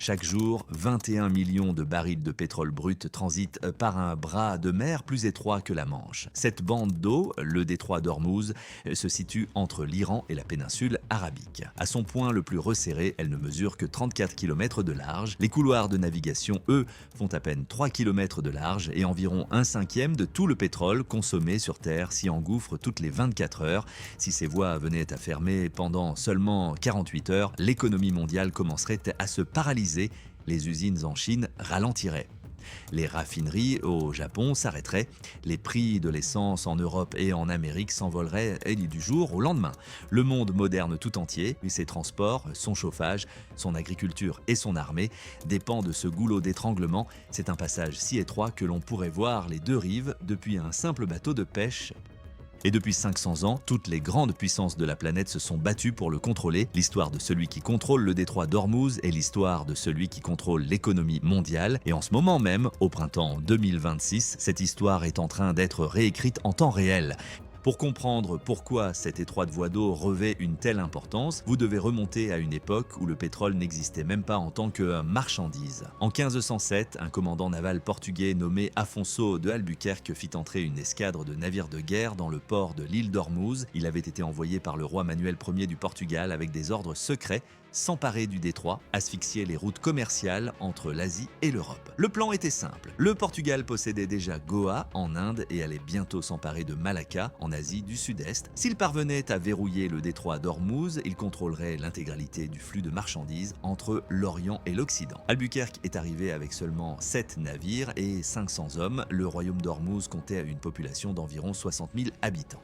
Chaque jour, 21 millions de barils de pétrole brut transitent par un bras de mer plus étroit que la Manche. Cette bande d'eau, le détroit d'Ormuz, se situe entre l'Iran et la péninsule arabique. À son point le plus resserré, elle ne mesure que 34 km de large. Les couloirs de navigation, eux, font à peine 3 km de large et environ un cinquième de tout le pétrole consommé sur Terre s'y engouffre toutes les 24 heures. Si ces voies venaient à fermer pendant seulement 48 heures, l'économie mondiale commencerait à se paralyser. Les usines en Chine ralentiraient. Les raffineries au Japon s'arrêteraient, les prix de l'essence en Europe et en Amérique s'envoleraient du jour au lendemain. Le monde moderne tout entier, ses transports, son chauffage, son agriculture et son armée dépend de ce goulot d'étranglement. C'est un passage si étroit que l'on pourrait voir les deux rives depuis un simple bateau de pêche. Et depuis 500 ans, toutes les grandes puissances de la planète se sont battues pour le contrôler. L'histoire de celui qui contrôle le détroit d'Ormuz est l'histoire de celui qui contrôle l'économie mondiale. Et en ce moment même, au printemps 2026, cette histoire est en train d'être réécrite en temps réel. Pour comprendre pourquoi cette étroite voie d'eau revêt une telle importance, vous devez remonter à une époque où le pétrole n'existait même pas en tant que marchandise. En 1507, un commandant naval portugais nommé Afonso de Albuquerque fit entrer une escadre de navires de guerre dans le port de l'île d'Ormuz. Il avait été envoyé par le roi Manuel Ier du Portugal avec des ordres secrets: s'emparer du détroit, asphyxier les routes commerciales entre l'Asie et l'Europe. Le plan était simple. Le Portugal possédait déjà Goa en Inde et allait bientôt s'emparer de Malacca en Asie du Sud-Est. S'il parvenait à verrouiller le détroit d'Ormuz, il contrôlerait l'intégralité du flux de marchandises entre l'Orient et l'Occident. Albuquerque est arrivé avec seulement 7 navires et 500 hommes. Le royaume d'Ormuz comptait une population d'environ 60 000 habitants.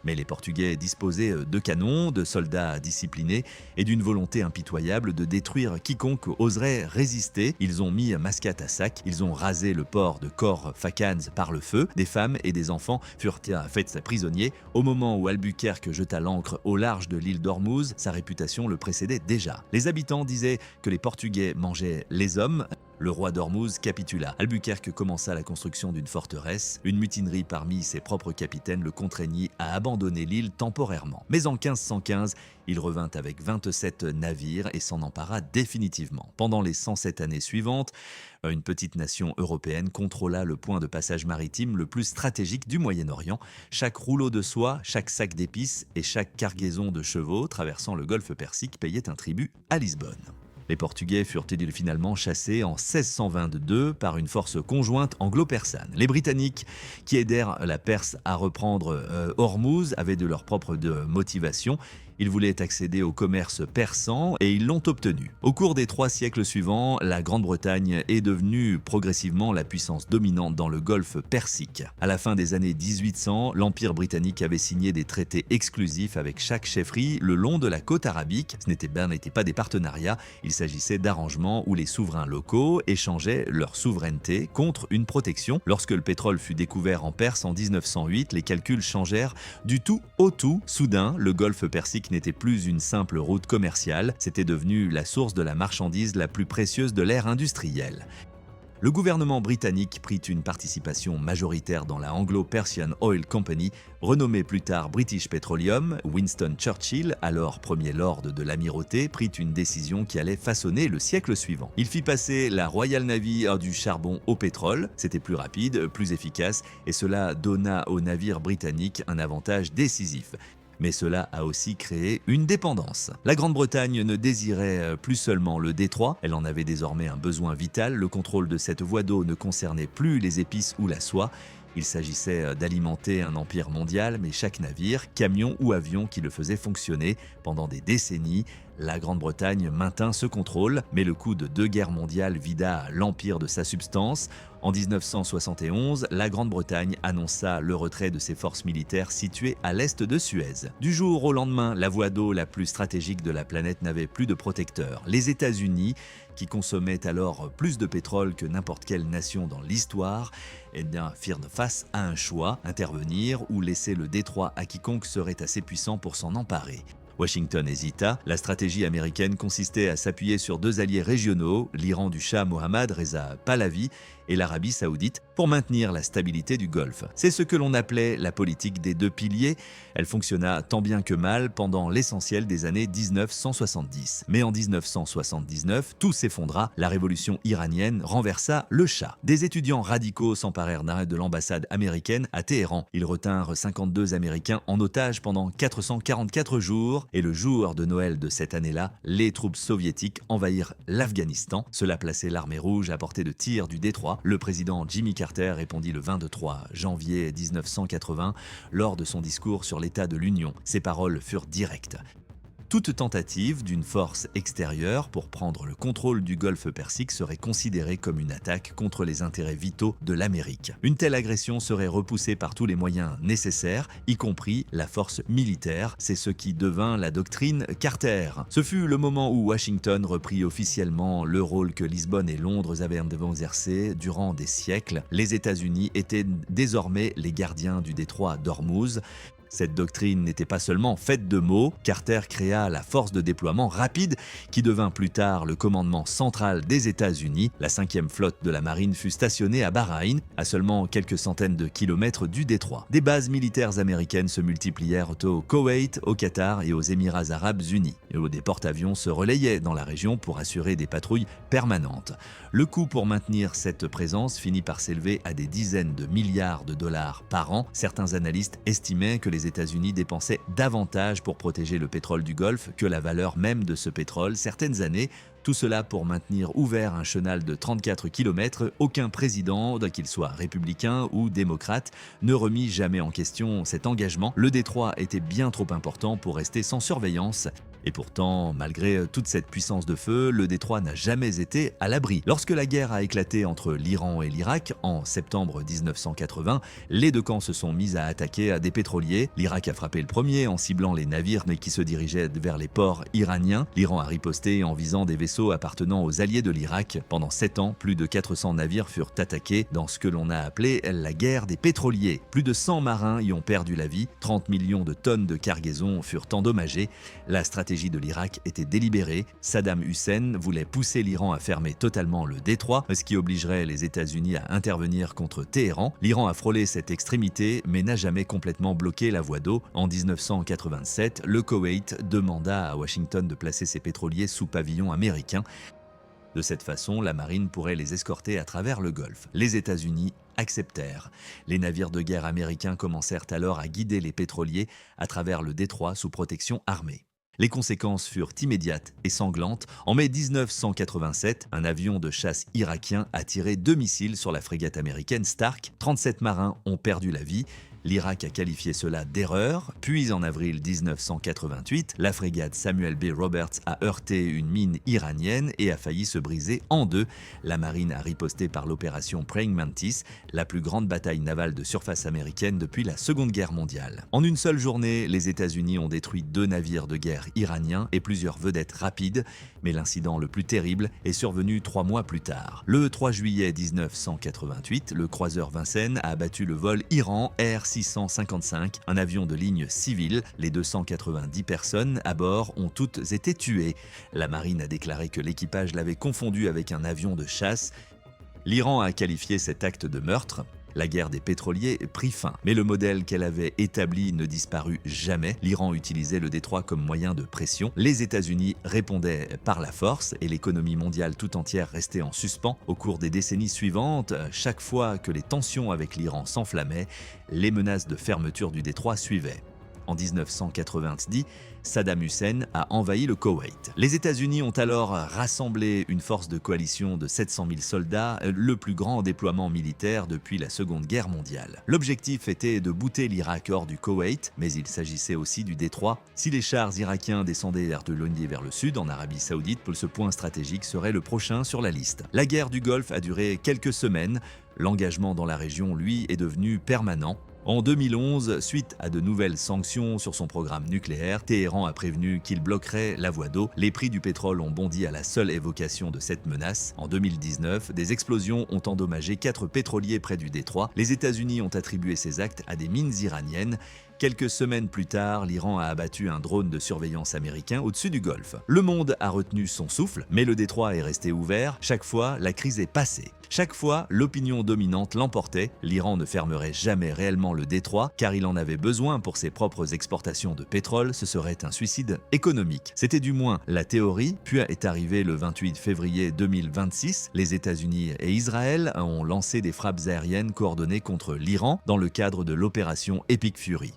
Mais les Portugais disposaient de canons, de soldats disciplinés et d'une volonté impitoyable de détruire quiconque oserait résister. Ils ont mis Mascate à sac, ils ont rasé le port de Cor Facans par le feu. Des femmes et des enfants furent faits prisonniers. Au moment où Albuquerque jeta l'ancre au large de l'île d'Ormuz, sa réputation le précédait déjà. Les habitants disaient que les Portugais mangeaient les hommes. Le roi d'Ormuz capitula. Albuquerque commença la construction d'une forteresse. Une mutinerie parmi ses propres capitaines le contraignit à abandonner l'île temporairement. Mais en 1515, il revint avec 27 navires et s'en empara définitivement. Pendant les 107 années suivantes, une petite nation européenne contrôla le point de passage maritime le plus stratégique du Moyen-Orient. Chaque rouleau de soie, chaque sac d'épices et chaque cargaison de chevaux traversant le golfe Persique payait un tribut à Lisbonne. Les Portugais furent finalement chassés en 1622 par une force conjointe anglo-persane. Les Britanniques, qui aidèrent la Perse à reprendre Ormuz, avaient de leur propre motivation. Ils voulaient accéder au commerce persan et ils l'ont obtenu. Au cours des 3 siècles suivants, la Grande-Bretagne est devenue progressivement la puissance dominante dans le golfe Persique. À la fin des années 1800, l'Empire britannique avait signé des traités exclusifs avec chaque chefferie le long de la côte arabique. Ce n'était pas des partenariats, il s'agissait d'arrangements où les souverains locaux échangeaient leur souveraineté contre une protection. Lorsque le pétrole fut découvert en Perse en 1908, les calculs changèrent du tout au tout. Soudain, le golfe Persique n'était plus une simple route commerciale, c'était devenu la source de la marchandise la plus précieuse de l'ère industrielle. Le gouvernement britannique prit une participation majoritaire dans la Anglo-Persian Oil Company, renommée plus tard British Petroleum. Winston Churchill, alors premier lord de l'amirauté, prit une décision qui allait façonner le siècle suivant. Il fit passer la Royal Navy du charbon au pétrole, c'était plus rapide, plus efficace, et cela donna aux navires britanniques un avantage décisif. Mais cela a aussi créé une dépendance. La Grande-Bretagne ne désirait plus seulement le détroit, elle en avait désormais un besoin vital. Le contrôle de cette voie d'eau ne concernait plus les épices ou la soie. Il s'agissait d'alimenter un empire mondial, mais chaque navire, camion ou avion qui le faisait fonctionner pendant des décennies, la Grande-Bretagne maintint ce contrôle, mais le coup de 2 guerres mondiales vida l'empire de sa substance. En 1971, la Grande-Bretagne annonça le retrait de ses forces militaires situées à l'est de Suez. Du jour au lendemain, la voie d'eau la plus stratégique de la planète n'avait plus de protecteurs. Les États-Unis, qui consommaient alors plus de pétrole que n'importe quelle nation dans l'histoire, firent face à un choix: intervenir ou laisser le détroit à quiconque serait assez puissant pour s'en emparer. Washington hésita. La stratégie américaine consistait à s'appuyer sur 2 alliés régionaux, l'Iran du Shah Mohammad Reza Pahlavi et l'Arabie saoudite pour maintenir la stabilité du Golfe. C'est ce que l'on appelait la politique des deux piliers. Elle fonctionna tant bien que mal pendant l'essentiel des années 1970. Mais en 1979, tout s'effondra. La révolution iranienne renversa le Shah. Des étudiants radicaux s'emparèrent de l'ambassade américaine à Téhéran. Ils retinrent 52 Américains en otage pendant 444 jours. Et le jour de Noël de cette année-là, les troupes soviétiques envahirent l'Afghanistan. Cela plaçait l'armée rouge à portée de tir du détroit. Le président Jimmy Carter répondit le 23 janvier 1980 lors de son discours sur l'état de l'Union. Ses paroles furent directes. Toute tentative d'une force extérieure pour prendre le contrôle du golfe Persique serait considérée comme une attaque contre les intérêts vitaux de l'Amérique. Une telle agression serait repoussée par tous les moyens nécessaires, y compris la force militaire. C'est ce qui devint la doctrine Carter. Ce fut le moment où Washington reprit officiellement le rôle que Lisbonne et Londres avaient exercé durant des siècles. Les États-Unis étaient désormais les gardiens du détroit d'Ormuz. Cette doctrine n'était pas seulement faite de mots. Carter créa la force de déploiement rapide qui devint plus tard le commandement central des États-Unis. La 5e flotte de la marine fut stationnée à Bahreïn, à seulement quelques centaines de kilomètres du détroit. Des bases militaires américaines se multiplièrent au Koweït, au Qatar et aux Émirats arabes unis. Et des porte-avions se relayaient dans la région pour assurer des patrouilles permanentes. Le coût pour maintenir cette présence finit par s'élever à des dizaines de milliards de dollars par an. Certains analystes estimaient que les États-Unis dépensaient davantage pour protéger le pétrole du Golfe que la valeur même de ce pétrole. Certaines années, tout cela pour maintenir ouvert un chenal de 34 km. Aucun président, qu'il soit républicain ou démocrate, ne remit jamais en question cet engagement. Le détroit était bien trop important pour rester sans surveillance. Et pourtant, malgré toute cette puissance de feu, le détroit n'a jamais été à l'abri. Lorsque la guerre a éclaté entre l'Iran et l'Irak en septembre 1980, les deux camps se sont mis à attaquer des pétroliers. L'Irak a frappé le premier en ciblant les navires qui se dirigeaient vers les ports iraniens. L'Iran a riposté en visant des vaisseaux appartenant aux alliés de l'Irak. Pendant 7 ans, plus de 400 navires furent attaqués dans ce que l'on a appelé la guerre des pétroliers. Plus de 100 marins y ont perdu la vie, 30 millions de tonnes de cargaison furent endommagées. La stratégie de l'Irak était délibérée. Saddam Hussein voulait pousser l'Iran à fermer totalement le détroit, ce qui obligerait les États-Unis à intervenir contre Téhéran. L'Iran a frôlé cette extrémité, mais n'a jamais complètement bloqué la voie d'eau. En 1987, le Koweït demanda à Washington de placer ses pétroliers sous pavillon américain. De cette façon, la marine pourrait les escorter à travers le Golfe. Les États-Unis acceptèrent. Les navires de guerre américains commencèrent alors à guider les pétroliers à travers le détroit sous protection armée. Les conséquences furent immédiates et sanglantes. En mai 1987, un avion de chasse irakien a tiré 2 missiles sur la frégate américaine Stark. 37 marins ont perdu la vie. L'Irak a qualifié cela d'erreur, puis en avril 1988, la frégate Samuel B. Roberts a heurté une mine iranienne et a failli se briser en deux. La marine a riposté par l'opération Praying Mantis, la plus grande bataille navale de surface américaine depuis la Seconde Guerre mondiale. En une seule journée, les États-Unis ont détruit 2 navires de guerre iraniens et plusieurs vedettes rapides, mais l'incident le plus terrible est survenu 3 mois plus tard. Le 3 juillet 1988, le croiseur Vincennes a abattu le vol Iran Air 655, un avion de ligne civile. Les 290 personnes à bord ont toutes été tuées. La marine a déclaré que l'équipage l'avait confondu avec un avion de chasse. L'Iran a qualifié cet acte de meurtre. La guerre des pétroliers prit fin, mais le modèle qu'elle avait établi ne disparut jamais. L'Iran utilisait le détroit comme moyen de pression. Les États-Unis répondaient par la force et l'économie mondiale tout entière restait en suspens. Au cours des décennies suivantes, chaque fois que les tensions avec l'Iran s'enflammaient, les menaces de fermeture du détroit suivaient. En 1990, Saddam Hussein a envahi le Koweït. Les États-Unis ont alors rassemblé une force de coalition de 700 000 soldats, le plus grand déploiement militaire depuis la Seconde Guerre mondiale. L'objectif était de bouter l'Irak hors du Koweït, mais il s'agissait aussi du détroit. Si les chars irakiens descendaient de l'Ogne vers le sud, en Arabie Saoudite, ce point stratégique serait le prochain sur la liste. La guerre du Golfe a duré quelques semaines. L'engagement dans la région, lui, est devenu permanent. En 2011, suite à de nouvelles sanctions sur son programme nucléaire, Téhéran a prévenu qu'il bloquerait la voie d'eau. Les prix du pétrole ont bondi à la seule évocation de cette menace. En 2019, des explosions ont endommagé 4 pétroliers près du détroit. Les États-Unis ont attribué ces actes à des mines iraniennes. Quelques semaines plus tard, l'Iran a abattu un drone de surveillance américain au-dessus du Golfe. Le monde a retenu son souffle, mais le détroit est resté ouvert. Chaque fois, la crise est passée. Chaque fois, l'opinion dominante l'emportait. L'Iran ne fermerait jamais réellement le détroit, car il en avait besoin pour ses propres exportations de pétrole. Ce serait un suicide économique. C'était du moins la théorie, puis est arrivé le 28 février 2026. Les États-Unis et Israël ont lancé des frappes aériennes coordonnées contre l'Iran dans le cadre de l'opération Epic Fury.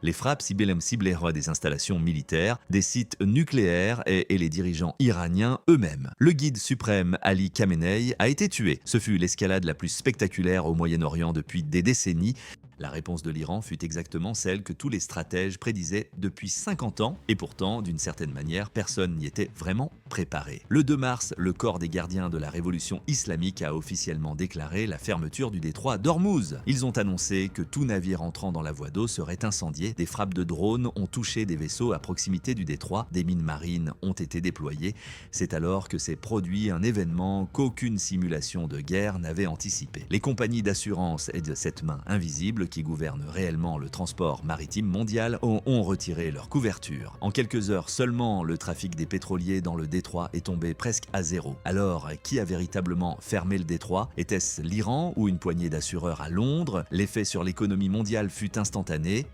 Les frappes ciblèrent des installations militaires, des sites nucléaires et les dirigeants iraniens eux-mêmes. Le guide suprême Ali Khamenei a été tué. Ce fut l'escalade la plus spectaculaire au Moyen-Orient depuis des décennies. La réponse de l'Iran fut exactement celle que tous les stratèges prédisaient depuis 50 ans, et pourtant, d'une certaine manière, personne n'y était vraiment préparé. Le 2 mars, le corps des gardiens de la révolution islamique a officiellement déclaré la fermeture du détroit d'Ormuz. Ils ont annoncé que tout navire entrant dans la voie d'eau serait incendié. Des frappes de drones ont touché des vaisseaux à proximité du détroit. Des mines marines ont été déployées. C'est alors que s'est produit un événement qu'aucune simulation de guerre n'avait anticipé. Les compagnies d'assurance et de cette main invisible qui gouvernent réellement le transport maritime mondial ont retiré leur couverture. En quelques heures seulement, le trafic des pétroliers dans le détroit est tombé presque à zéro. Alors, qui a véritablement fermé le détroit? Était-ce l'Iran ou une poignée d'assureurs à Londres? L'effet sur l'économie mondiale fut instantané.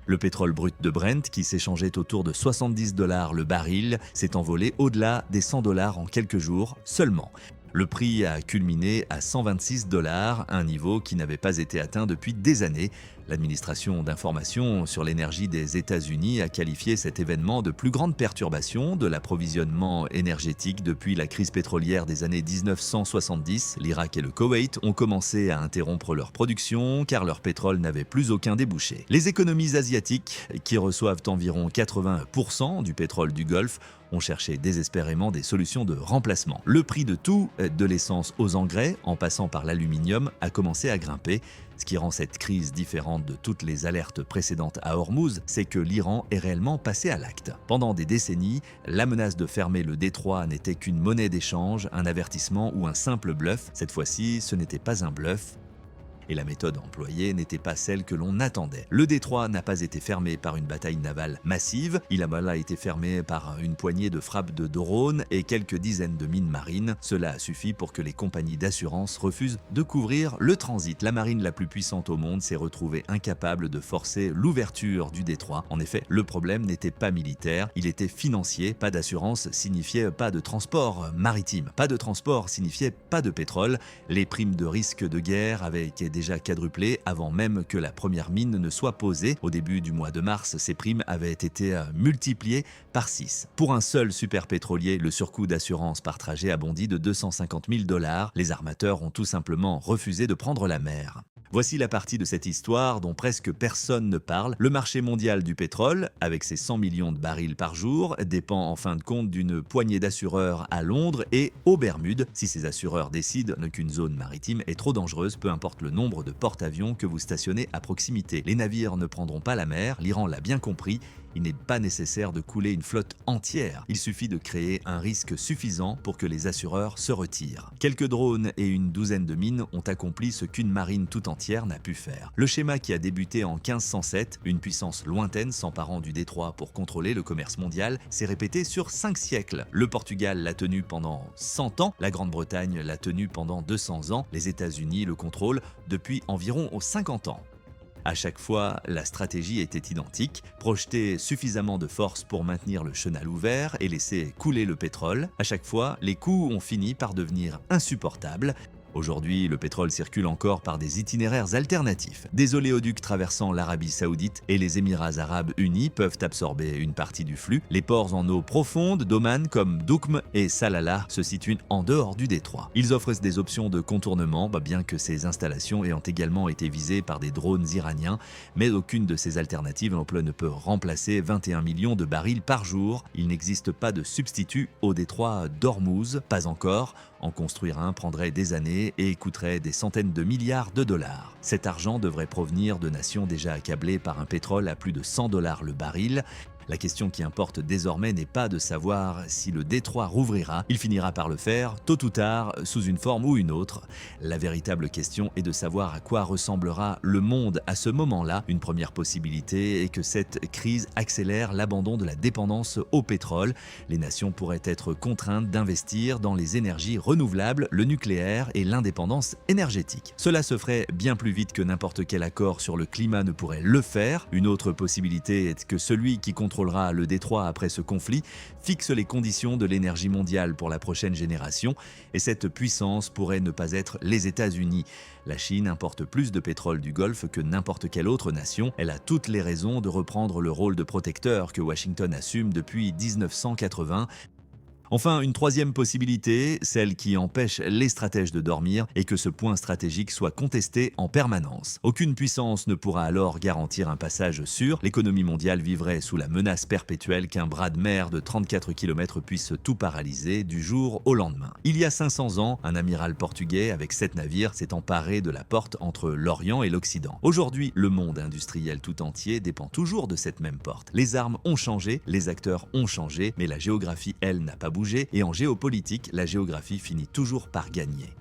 Le pétrole brut de Brent, qui s'échangeait autour de 70 $ le baril, s'est envolé au-delà des 100 $ en quelques jours seulement. Le prix a culminé à 126 $, un niveau qui n'avait pas été atteint depuis des années. L'administration d'information sur l'énergie des États-Unis a qualifié cet événement de plus grande perturbation de l'approvisionnement énergétique depuis la crise pétrolière des années 1970. L'Irak et le Koweït ont commencé à interrompre leur production car leur pétrole n'avait plus aucun débouché. Les économies asiatiques, qui reçoivent environ 80% du pétrole du Golfe, ont cherché désespérément des solutions de remplacement. Le prix de tout, de l'essence aux engrais, en passant par l'aluminium, a commencé à grimper. Ce qui rend cette crise différente de toutes les alertes précédentes à Ormuz, c'est que l'Iran est réellement passé à l'acte. Pendant des décennies, la menace de fermer le détroit n'était qu'une monnaie d'échange, un avertissement ou un simple bluff. Cette fois-ci, ce n'était pas un bluff. Et la méthode employée n'était pas celle que l'on attendait. Le détroit n'a pas été fermé par une bataille navale massive, il a été fermé par une poignée de frappes de drones et quelques dizaines de mines marines. Cela a suffi pour que les compagnies d'assurance refusent de couvrir le transit. La marine la plus puissante au monde s'est retrouvée incapable de forcer l'ouverture du détroit. En effet, le problème n'était pas militaire, il était financier. Pas d'assurance signifiait pas de transport maritime. Pas de transport signifiait pas de pétrole. Les primes de risque de guerre avaient été déjà quadruplé avant même que la première mine ne soit posée. Au début du mois de mars, ces primes avaient été multipliées par 6. Pour un seul superpétrolier, le surcoût d'assurance par trajet a bondi de 250 000 $. Les armateurs ont tout simplement refusé de prendre la mer. Voici la partie de cette histoire dont presque personne ne parle. Le marché mondial du pétrole, avec ses 100 millions de barils par jour, dépend en fin de compte d'une poignée d'assureurs à Londres et aux Bermudes. Si ces assureurs décident qu'une zone maritime est trop dangereuse, peu importe le nombre de porte-avions que vous stationnez à proximité. Les navires ne prendront pas la mer, l'Iran l'a bien compris. Il n'est pas nécessaire de couler une flotte entière. Il suffit de créer un risque suffisant pour que les assureurs se retirent. Quelques drones et une douzaine de mines ont accompli ce qu'une marine tout entière n'a pu faire. Le schéma qui a débuté en 1507, une puissance lointaine s'emparant du détroit pour contrôler le commerce mondial, s'est répété sur 5 siècles. Le Portugal l'a tenu pendant 100 ans, la Grande-Bretagne l'a tenu pendant 200 ans, les États-Unis le contrôlent depuis environ 50 ans. À chaque fois, la stratégie était identique, projeter suffisamment de force pour maintenir le chenal ouvert et laisser couler le pétrole. À chaque fois, les coûts ont fini par devenir insupportables. Aujourd'hui, le pétrole circule encore par des itinéraires alternatifs. Des oléoducs traversant l'Arabie Saoudite et les Émirats Arabes Unis peuvent absorber une partie du flux. Les ports en eau profonde d'Oman comme Doukm et Salalah se situent en dehors du détroit. Ils offrent des options de contournement, bien que ces installations ayant également été visées par des drones iraniens, mais aucune de ces alternatives ne peut remplacer 21 millions de barils par jour. Il n'existe pas de substitut au détroit d'Ormuz, pas encore. En construire un prendrait des années et coûterait des centaines de milliards de dollars. Cet argent devrait provenir de nations déjà accablées par un pétrole à plus de 100 $ le baril. La question qui importe désormais n'est pas de savoir si le détroit rouvrira, il finira par le faire, tôt ou tard, sous une forme ou une autre. La véritable question est de savoir à quoi ressemblera le monde à ce moment-là. Une première possibilité est que cette crise accélère l'abandon de la dépendance au pétrole. Les nations pourraient être contraintes d'investir dans les énergies renouvelables, le nucléaire et l'indépendance énergétique. Cela se ferait bien plus vite que n'importe quel accord sur le climat ne pourrait le faire. Une autre possibilité est que celui qui contrôlera le détroit après ce conflit fixe les conditions de l'énergie mondiale pour la prochaine génération, et cette puissance pourrait ne pas être les États-Unis. La Chine importe plus de pétrole du Golfe que n'importe quelle autre nation. Elle a toutes les raisons de reprendre le rôle de protecteur que Washington assume depuis 1980. Enfin, une troisième possibilité, celle qui empêche les stratèges de dormir, et que ce point stratégique soit contesté en permanence. Aucune puissance ne pourra alors garantir un passage sûr. L'économie mondiale vivrait sous la menace perpétuelle qu'un bras de mer de 34 km puisse tout paralyser du jour au lendemain. Il y a 500 ans, un amiral portugais avec 7 navires s'est emparé de la porte entre l'Orient et l'Occident. Aujourd'hui, le monde industriel tout entier dépend toujours de cette même porte. Les armes ont changé, les acteurs ont changé, mais la géographie, elle, n'a pas bougé, et en géopolitique, la géographie finit toujours par gagner.